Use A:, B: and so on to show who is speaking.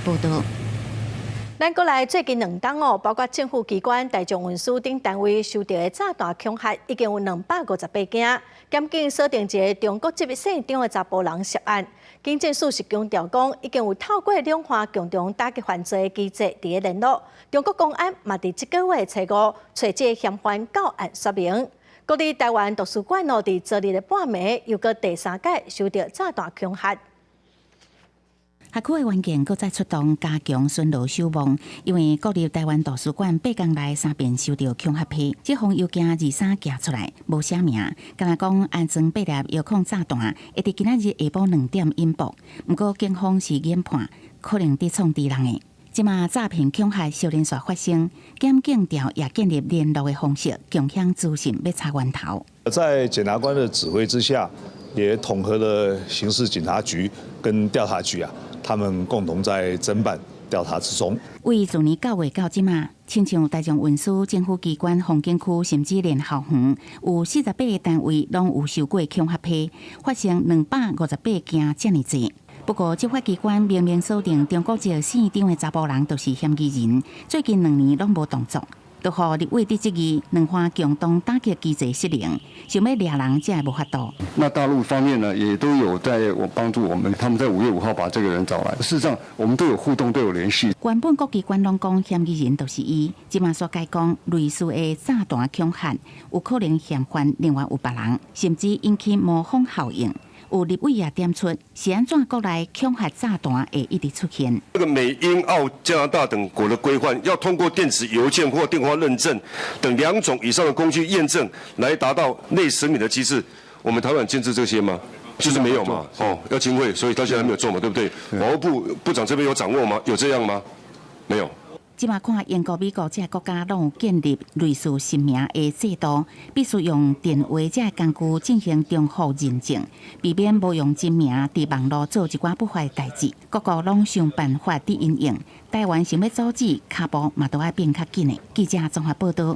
A: 报道。
B: 咱国内最近2天包括政府机关、大众运输等单位收到的炸弹恐吓，已经有258件。检警锁定一个中国籍姓张的查甫人涉案。警政署是强调讲，已经有透过两岸共同打击犯罪的机制伫咧联络。中国公安嘛伫这个月初5找这嫌犯到案说明。国立台湾图书馆伫昨日的半暝又搁第3届收到炸弹恐吓。
A: 辖区的员警搁再出动加强巡逻守望，因为国立台湾图书馆8天内3遍收到恐吓批，这封邮件23寄出来，无写名，敢若讲安装8粒遥控炸弹，会伫今仔日下晡2点引爆。不过警方是研判，可能伫创敌人的。即马诈骗恐吓少连续发生，检警调也建立联络的方式，共享资讯，要查源头。
C: 在检察官的指挥之下，也统合了刑事警察局跟调查局他们共同在侦办调查之中。
A: 为去年9月到即马，亲像大众运输、政府机关、风景区，甚至连校园，有48个单位拢有收过恐吓批，发生258件这么多。不过，执法机关明明锁定中国籍姓张的查甫人就是嫌疑人，最近2年拢无动作，就互立委质疑两方共同打击机制失灵，想要抓人才无法度。
D: 那大陆方面呢，也都有在帮助我们，他们在5月5号把这个人找来。事实上，我们都有互动，都有联系。
A: 原本各机关拢讲嫌疑人就是伊，即马所改讲类似的炸弹恐吓，有可能嫌犯另外有别人，甚至引起模仿效应。有立委也点出，是安怎国内恐吓炸弹会一直出现？
E: 这个美、英、澳、加拿大等国的规范，要通过电子邮件或电话认证等2种以上的工具验证，来达到内审理的机制。我们台湾建制这些吗？就是没有嘛。要经费，所以到现在还没有做嘛，对不对？法务部部长这边有掌握吗？有这样吗？没有。
A: 即马看英国、美国这国家拢有建立类似实名的制度，必须用电话这工具进行账户认证，避免无用真名伫网络做一寡不法的代志。各国拢想办法伫因应，台湾想要阻止，脚步嘛都要变较紧的。记者综合报道。